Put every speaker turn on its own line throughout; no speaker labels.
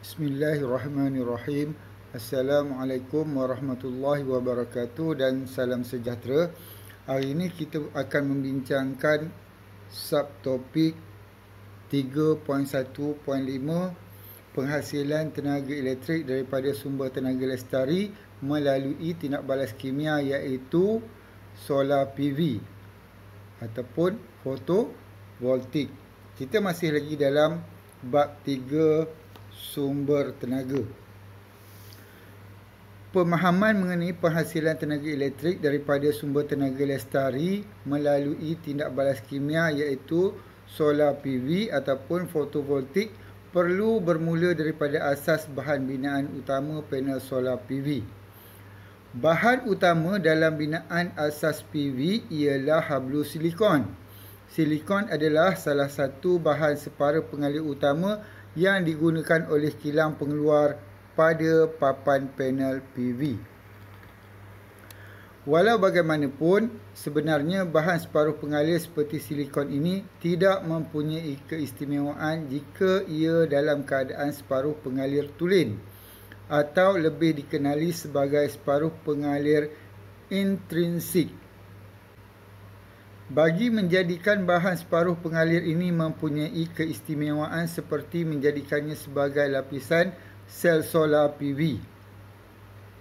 Bismillahirrahmanirrahim. Assalamualaikum warahmatullahi wabarakatuh dan salam sejahtera. Hari ini kita akan membincangkan subtopik 3.1.5 penghasilan tenaga elektrik daripada sumber tenaga lestari melalui tindak balas kimia, iaitu solar PV ataupun fotovoltik. Kita masih lagi dalam bab 3 sumber tenaga. Pemahaman mengenai penghasilan tenaga elektrik daripada sumber tenaga lestari melalui tindak balas kimia, iaitu solar PV ataupun fotovoltik, perlu bermula daripada asas bahan binaan utama panel solar PV. Bahan utama dalam binaan asas PV ialah hablu silikon. Silikon adalah salah satu bahan separa pengalir utama yang digunakan oleh kilang pengeluar pada papan panel PV. Walau bagaimanapun, sebenarnya bahan separuh pengalir seperti silikon ini tidak mempunyai keistimewaan jika ia dalam keadaan separuh pengalir tulen, atau lebih dikenali sebagai separuh pengalir intrinsik. Bagi menjadikan bahan separuh pengalir ini mempunyai keistimewaan seperti menjadikannya sebagai lapisan sel solar PV,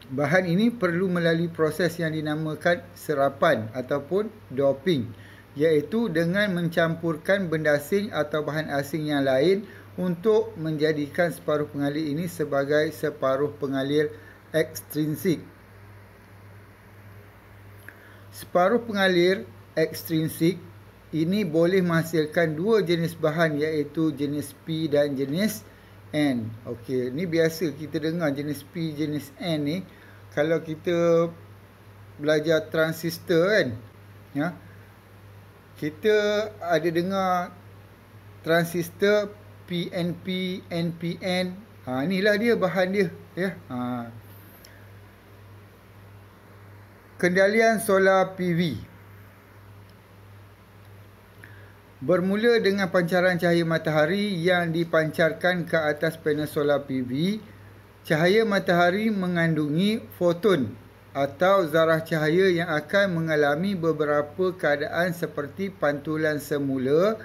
bahan ini perlu melalui proses yang dinamakan serapan ataupun doping, iaitu dengan mencampurkan benda asing atau bahan asing yang lain untuk menjadikan separuh pengalir ini sebagai separuh pengalir ekstrinsik. Separuh pengalir ekstrinsik ini boleh menghasilkan dua jenis bahan, iaitu jenis P dan jenis N. Okey, ni biasa kita dengar jenis P, jenis N ni kalau kita belajar transistor kan. Ya. Kita ada dengar transistor PNP, NPN. Inilah dia bahan dia, ya. Kendalian solar PV bermula dengan pancaran cahaya matahari yang dipancarkan ke atas panel solar PV. Cahaya matahari mengandungi foton atau zarah cahaya yang akan mengalami beberapa keadaan seperti pantulan semula,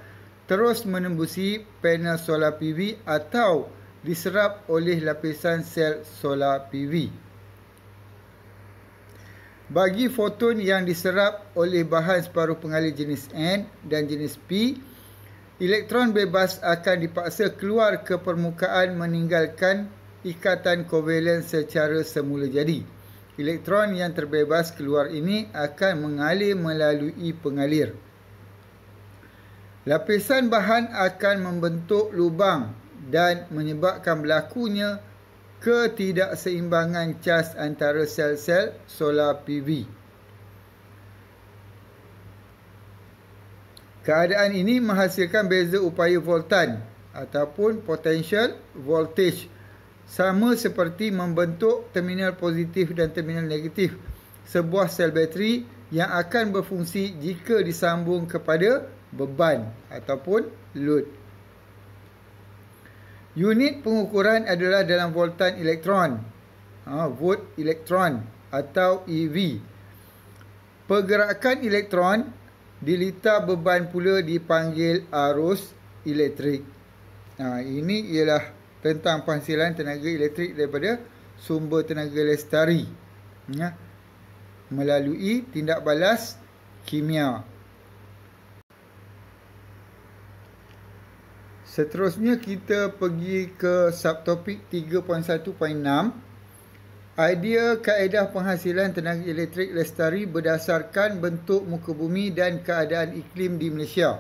terus menembusi panel solar PV atau diserap oleh lapisan sel solar PV. Bagi foton yang diserap oleh bahan separuh pengalir jenis N dan jenis P, elektron bebas akan dipaksa keluar ke permukaan meninggalkan ikatan kovalen secara semula jadi. Elektron yang terbebas keluar ini akan mengalir melalui pengalir. Lapisan bahan akan membentuk lubang dan menyebabkan berlakunya ketidakseimbangan cas antara sel-sel solar PV. Keadaan ini menghasilkan beza upaya voltan ataupun potential voltage, sama seperti membentuk terminal positif dan terminal negatif sebuah sel bateri yang akan berfungsi jika disambung kepada beban ataupun load. Unit pengukuran adalah dalam voltan elektron, volt elektron atau EV. Pergerakan elektron di litar beban pula dipanggil arus elektrik. Ini ialah tentang penghasilan tenaga elektrik daripada sumber tenaga lestari, melalui tindak balas kimia. Seterusnya kita pergi ke subtopik 3.1.6. Idea kaedah penghasilan tenaga elektrik lestari berdasarkan bentuk muka bumi dan keadaan iklim di Malaysia.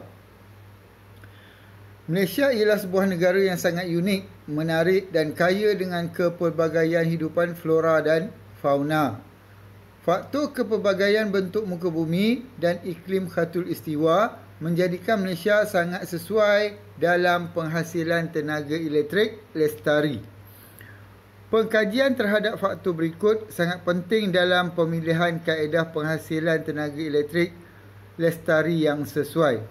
Malaysia ialah sebuah negara yang sangat unik, menarik dan kaya dengan kepelbagaian hidupan flora dan fauna. Faktor kepelbagaian bentuk muka bumi dan iklim khatulistiwa menjadikan Malaysia sangat sesuai dalam penghasilan tenaga elektrik lestari. Pengkajian terhadap faktor berikut sangat penting dalam pemilihan kaedah penghasilan tenaga elektrik lestari yang sesuai.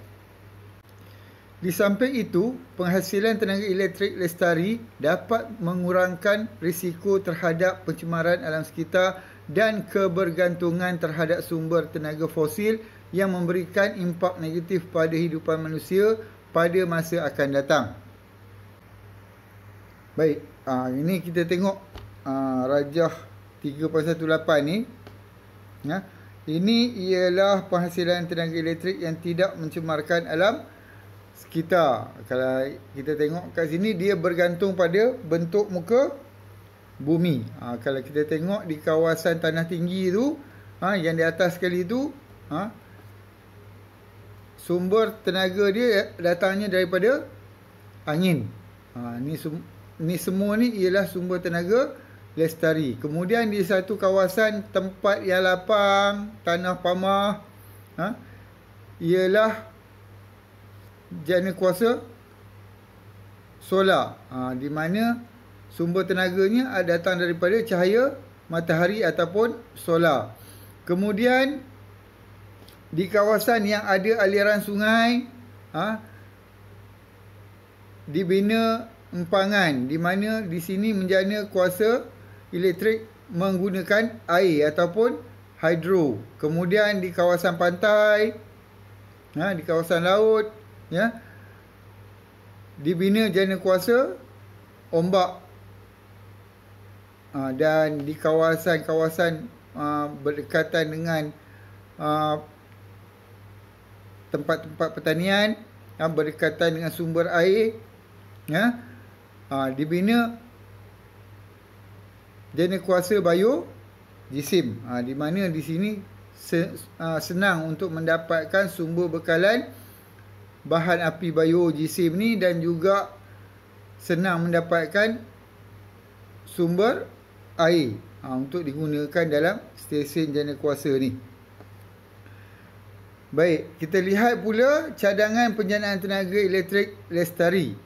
Di samping itu, penghasilan tenaga elektrik lestari dapat mengurangkan risiko terhadap pencemaran alam sekitar dan kebergantungan terhadap sumber tenaga fosil yang memberikan impak negatif pada hidupan manusia pada masa akan datang. Baik, ini kita tengok rajah 3.18 ni. Ini ialah penghasilan tenaga elektrik yang tidak mencemarkan alam sekitar. Kalau kita tengok kat sini, dia bergantung pada bentuk muka bumi. Kalau kita tengok di kawasan tanah tinggi tu, yang di atas sekali tu, sumber tenaga dia datangnya daripada angin. Ni semua ni ialah sumber tenaga lestari. Kemudian di satu kawasan tempat yang lapang, tanah pamah, ialah jana kuasa solar, di mana sumber tenaganya datang daripada cahaya matahari ataupun solar. Kemudian di kawasan yang ada aliran sungai, dibina empangan, di mana di sini menjana kuasa elektrik menggunakan air ataupun hidro. Kemudian di kawasan pantai, di kawasan laut, dibina jana kuasa ombak, dan di kawasan-kawasan berdekatan dengan tempat-tempat pertanian, berdekatan dengan sumber air, dibina jana kuasa biojisim, di mana di sini senang untuk mendapatkan sumber bekalan bahan api biojisim ni, dan juga senang mendapatkan sumber air untuk digunakan dalam stesen jana kuasa ni. Baik, kita lihat pula cadangan penjanaan tenaga elektrik lestari.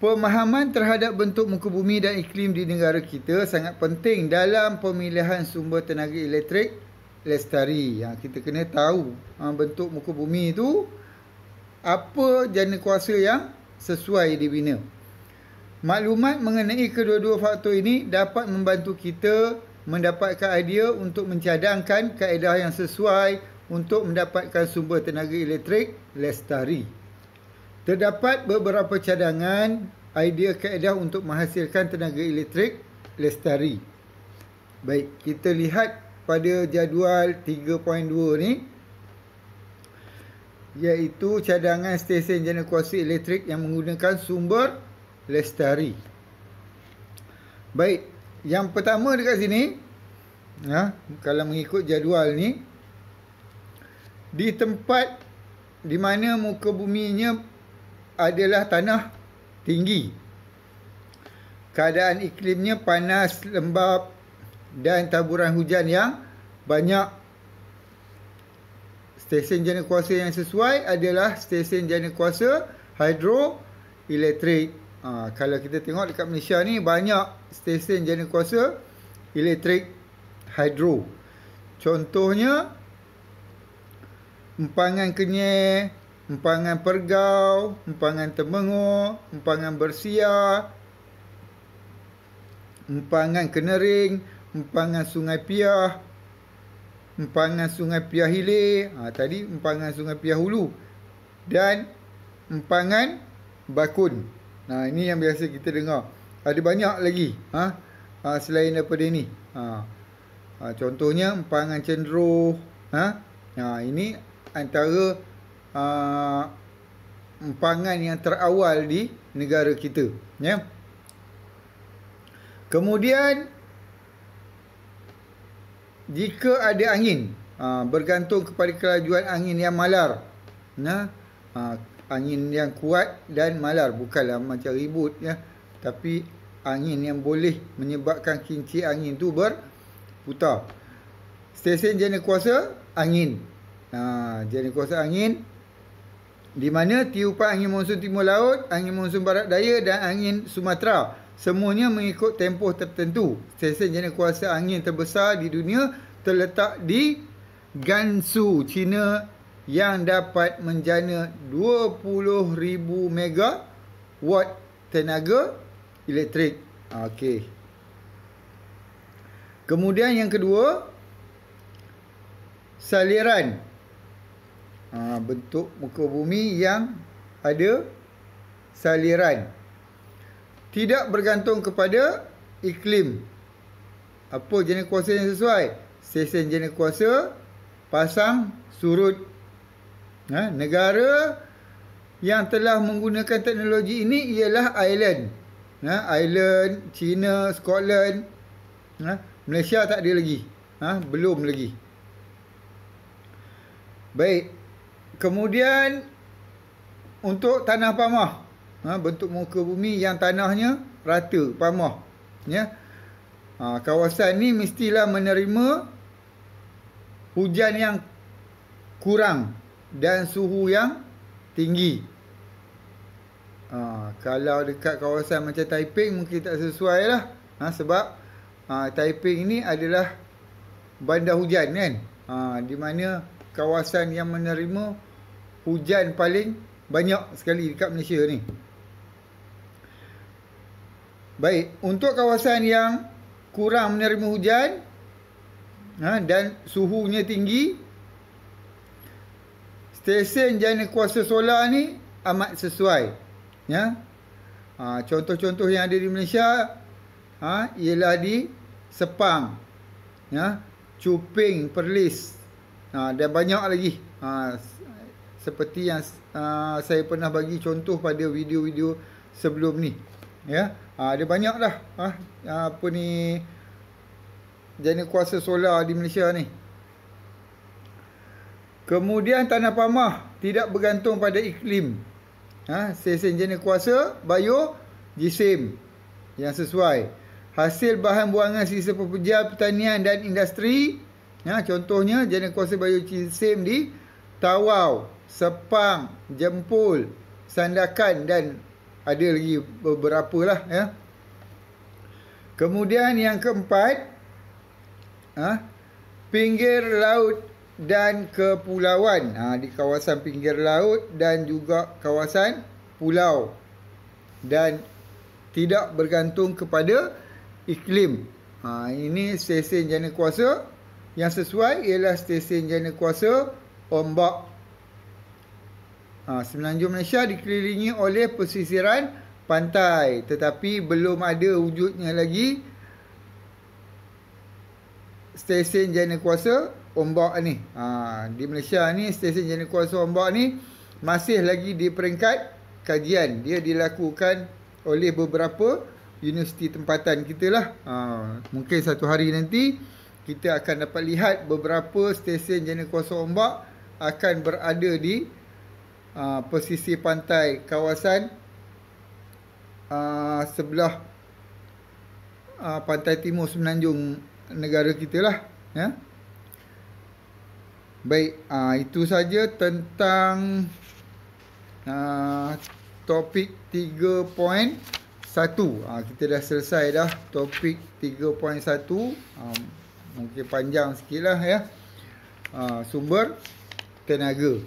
Pemahaman terhadap bentuk muka bumi dan iklim di negara kita sangat penting dalam pemilihan sumber tenaga elektrik lestari. Kita kena tahu bentuk muka bumi itu, apa jana kuasa yang sesuai dibina. Maklumat mengenai kedua-dua faktor ini dapat membantu kita mendapatkan idea untuk mencadangkan kaedah yang sesuai untuk mendapatkan sumber tenaga elektrik lestari. Terdapat beberapa cadangan idea kaedah untuk menghasilkan tenaga elektrik lestari. Baik, kita lihat pada jadual 3.2 ni, iaitu cadangan stesen jana kuasa elektrik yang menggunakan sumber lestari. Baik, yang pertama dekat sini, kalau mengikut jadual ni, di tempat di mana muka buminya adalah tanah tinggi, keadaan iklimnya panas, lembap dan taburan hujan yang banyak, stesen jana kuasa yang sesuai adalah stesen jana kuasa hidroelektrik. Kalau kita tengok dekat Malaysia ni, banyak stesen jana kuasa elektrik hidro. Contohnya Empangan Kenyir, Empangan Pergau, Empangan Temenggor, Empangan Bersia, Empangan Kenering, Empangan Sungai Piah, Empangan Sungai Piah Hilir, tadi Empangan Sungai Piah Hulu, dan Empangan Bakun. Ini yang biasa kita dengar. Ada banyak lagi selain daripada ini. Contohnya Empangan Cenderuh. Ini antara empangan yang terawal di negara kita, Kemudian jika ada angin, bergantung kepada kelajuan angin yang malar, angin yang kuat dan malar, bukanlah macam ribut, tapi angin yang boleh menyebabkan kincir angin tu berputar. Stesen jana kuasa angin, jana kuasa angin di mana tiupan angin monsun timur laut, angin monsun barat daya dan angin Sumatera semuanya mengikut tempoh tertentu. Stesen jana kuasa angin terbesar di dunia terletak di Gansu, China yang dapat menjana 20,000 megawatt tenaga elektrik. Okey. Kemudian yang kedua, saliran. Bentuk muka bumi yang ada saliran. Tidak bergantung kepada iklim. Apa jenis kuasa yang sesuai? Stesen jenis kuasa pasang surut. Negara yang telah menggunakan teknologi ini ialah Ireland. Ireland, China, Scotland. Malaysia tak ada lagi. Belum lagi. Baik. Kemudian untuk tanah pamah. Bentuk muka bumi yang tanahnya rata, pamah. Ya. Kawasan ni mestilah menerima hujan yang kurang dan suhu yang tinggi. Kalau dekat kawasan macam Taiping mungkin tak sesuai lah. Sebab Taiping ini adalah bandar hujan kan. Di mana kawasan yang menerima hujan paling banyak sekali dekat Malaysia ni. Baik, untuk kawasan yang kurang menerima hujan dan suhunya tinggi, stesen jana kuasa solar ni amat sesuai. Ya. Contoh-contoh yang ada di Malaysia ialah di Sepang, Cuping, Perlis, dan banyak lagi. Seperti yang saya pernah bagi contoh pada video-video sebelum ni. Ya, ada banyak dah apa ni jana kuasa solar di Malaysia ni. Kemudian tanah pamah tidak bergantung pada iklim. Stesen jana kuasa biojisim yang sesuai. Hasil bahan buangan sisa pekerja pertanian dan industri. Contohnya jana kuasa biojisim di Tawau, Sepang, Jempol, Sandakan dan ada lagi beberapa lah. Ya. Kemudian yang keempat, pinggir laut dan kepulauan. Di kawasan pinggir laut dan juga kawasan pulau. Dan tidak bergantung kepada iklim. Ini stesen jana kuasa yang sesuai ialah stesen jana kuasa ombak. Semenanjung Malaysia dikelilingi oleh pesisiran pantai, tetapi belum ada wujudnya lagi stesen jana kuasa ombak ni. Di Malaysia ni stesen jana kuasa ombak ni masih lagi di peringkat kajian. Dia dilakukan oleh beberapa universiti tempatan kita lah. Mungkin satu hari nanti kita akan dapat lihat beberapa stesen jana kuasa ombak akan berada di pesisir pantai kawasan sebelah pantai timur semenanjung negara kita lah. Ya. Baik, itu saja tentang topik 3.1. Kita dah selesai dah topik 3.1. Mungkin panjang sikit lah ya. Sumber tenaga.